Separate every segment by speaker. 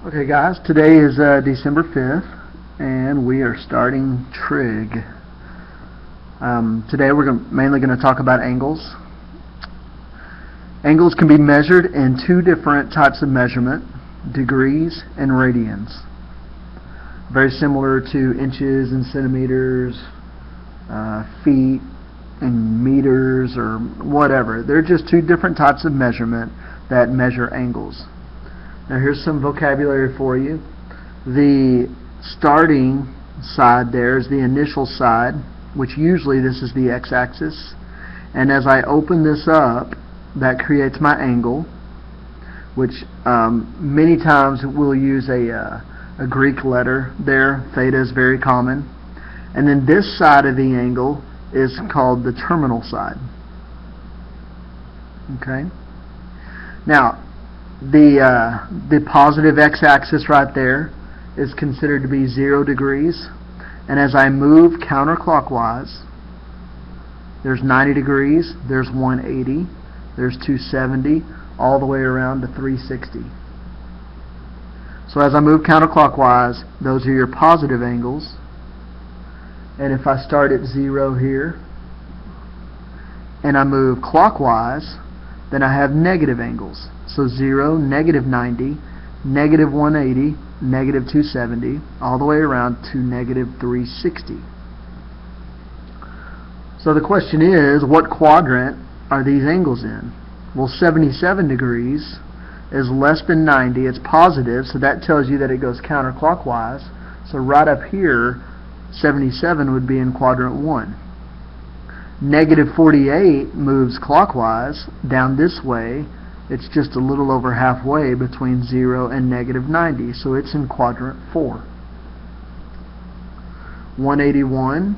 Speaker 1: Okay guys, today is December 5th and we are starting Trig. Today we're mainly going to talk about angles. Angles can be measured in two different types of measurement, degrees and radians. Very similar to inches and centimeters, feet and meters or whatever. They're just two different types of measurement that measure angles. Now here's some vocabulary for you. The starting side there is the initial side, which usually this is the x-axis. And as I open this up, that creates my angle, which many times we'll use a Greek letter there. Theta is very common. And then this side of the angle is called the terminal side. Okay? Now, the positive x-axis right there is considered to be 0 degrees, and as I move counterclockwise, there's 90 degrees, there's 180, there's 270, all the way around to 360. So as I move counterclockwise, those are your positive angles, and if I start at 0 here and I move clockwise, then I have negative angles. So 0, negative 90, negative 180, negative 270, all the way around to negative 360. So the question is, what quadrant are these angles in? Well, 77 degrees is less than 90. It's positive, so that tells you that it goes counterclockwise. So right up here, 77 would be in quadrant 1. Negative 48 moves clockwise down this way. It's just a little over halfway between 0 and negative 90, so it's in quadrant 4. 181,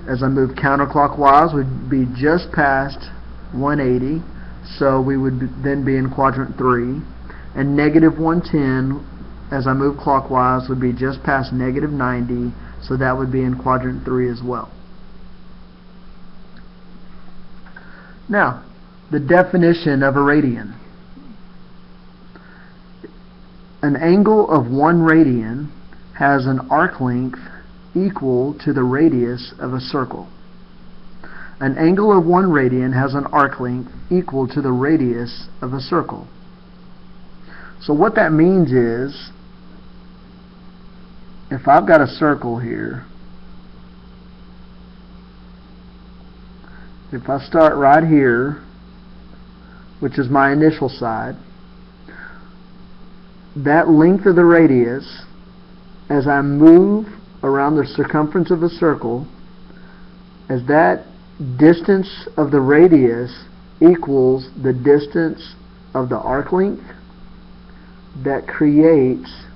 Speaker 1: as I move counterclockwise, would be just past 180, so we would then be in quadrant 3. And negative 110, as I move clockwise, would be just past negative 90, so that would be in quadrant 3 as well. Now, the definition of a radian. An angle of 1 radian has an arc length equal to the radius of a circle. An angle of 1 radian has an arc length equal to the radius of a circle. So what that means is, if I've got a circle here, if I start right here, which is my initial side, that length of the radius, as I move around the circumference of a circle, as that distance of the radius equals the distance of the arc length, that creates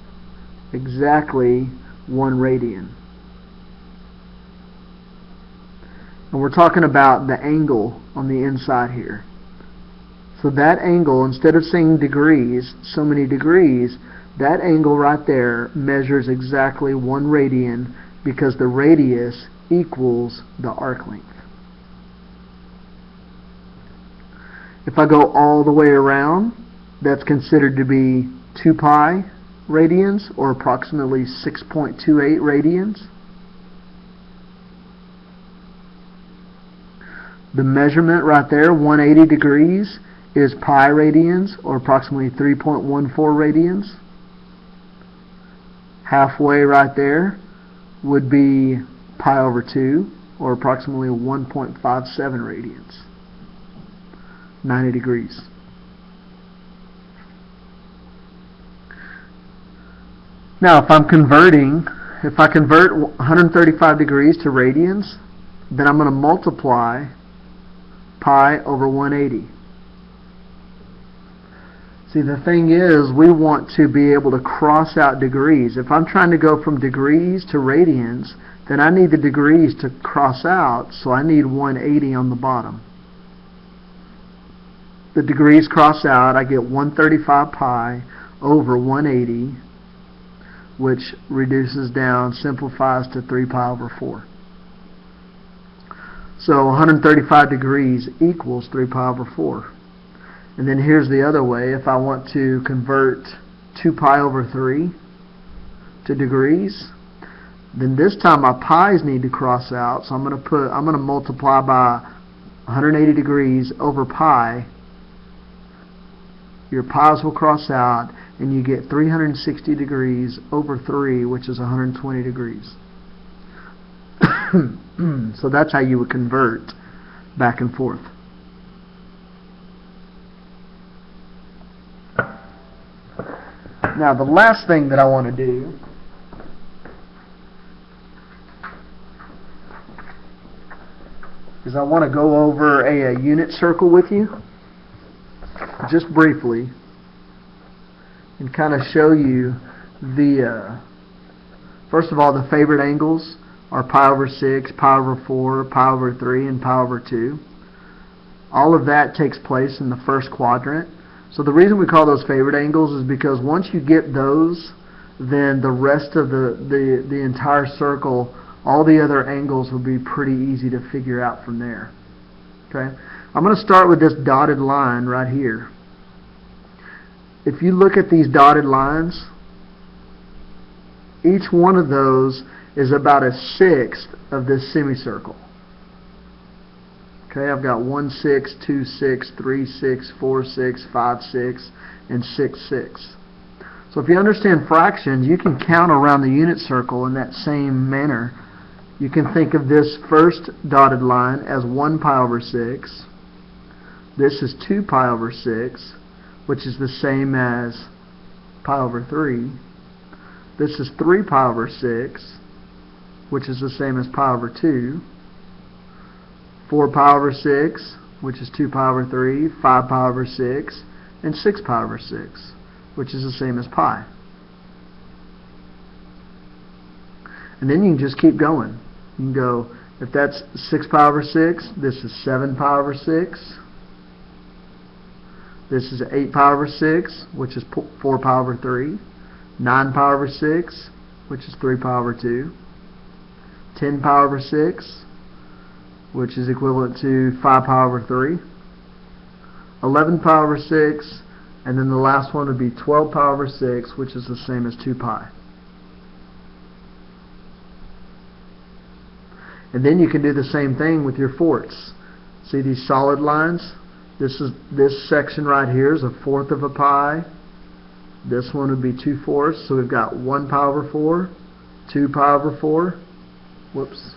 Speaker 1: exactly 1 radian. And we're talking about the angle on the inside here. So that angle, instead of saying degrees, so many degrees, that angle right there measures exactly 1 radian because the radius equals the arc length. If I go all the way around, that's considered to be 2 pi radians, or approximately 6.28 radians. The measurement right there, 180 degrees, is pi radians, or approximately 3.14 radians. Halfway right there would be pi over 2, or approximately 1.57 radians. 90 degrees. Now if I convert 135 degrees to radians, then I'm going to multiply pi over 180. See, the thing is, we want to be able to cross out degrees. If I'm trying to go from degrees to radians, then I need the degrees to cross out, so I need 180 on the bottom. The degrees cross out, I get 135 pi over 180, which reduces down, simplifies to 3 pi over 4. So 135 degrees equals 3 pi over 4. And then here's the other way. If I want to convert 2 pi over 3 to degrees, then this time my pi's need to cross out. So I'm going to multiply by 180 degrees over pi. Your pi's will cross out, and you get 360 degrees over 3, which is 120 degrees. So that's how you would convert back and forth. Now, the last thing that I want to do is I want to go over a unit circle with you, just briefly, and kind of show you the, first of all, the favored angles are pi over 6, pi over 4, pi over 3, and pi over 2. All of that takes place in the first quadrant. So the reason we call those favored angles is because once you get those, then the rest of the entire circle, all the other angles will be pretty easy to figure out from there. Okay? I'm going to start with this dotted line right here. If you look at these dotted lines, each one of those is about 1/6 of this semicircle. Okay, I've got 1 6, 2 6, 3 6, 4 6, 5 6, and 6 6. So if you understand fractions, you can count around the unit circle in that same manner. You can think of this first dotted line as 1 pi over 6. This is 2 pi over 6, which is the same as pi over 3. This is 3 pi over 6, which is the same as pi over 2. 4 pi over 6, which is 2 pi over 3, 5 pi over 6, and 6 pi over 6, which is the same as pi. And then you can just keep going. You can go, if that's 6 pi over 6, this is 7 pi over 6. This is 8 pi over 6, which is 4 pi over 3. 9 pi over 6, which is 3 pi over 2. 10 pi over 6, which is equivalent to 5 pi over 3. 11 pi over 6, and then the last one would be 12 pi over 6, which is the same as 2 pi. And then you can do the same thing with your fourths. See these solid lines? This section right here is 1/4 of a pi. This one would be 2/4. So we've got 1 pi over 4, 2 pi over 4. Whoops,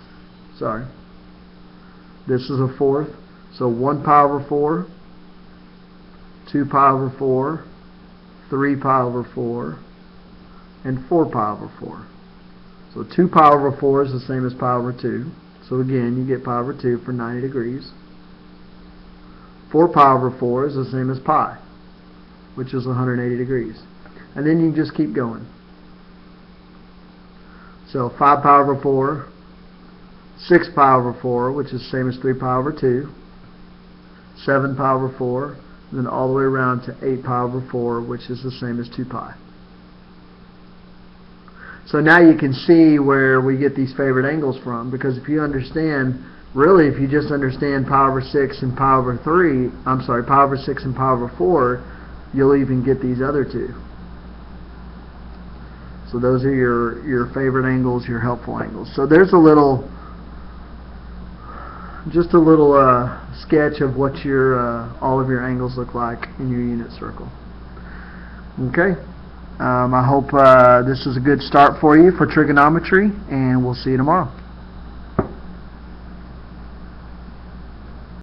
Speaker 1: sorry. This is 1/4. So 1 pi over 4, 2 pi over 4, 3 pi over 4, and 4 pi over 4. So 2 pi over 4 is the same as pi over 2. So again, you get pi over 2 for 90 degrees. 4 pi over 4 is the same as pi, which is 180 degrees. And then you can just keep going. So 5 pi over 4, 6 pi over 4, which is the same as 3 pi over 2, 7 pi over 4, and then all the way around to 8 pi over 4, which is the same as 2 pi. So now you can see where we get these favorite angles from, because if you understand, really if you just understand pi over 6 and pi over 3, pi over 6 and pi over 4, you'll even get these other two. So those are your favorite angles, your helpful angles. So there's just a little sketch of what all of your angles look like in your unit circle. Okay. I hope this is a good start for you for trigonometry, and we'll see you tomorrow.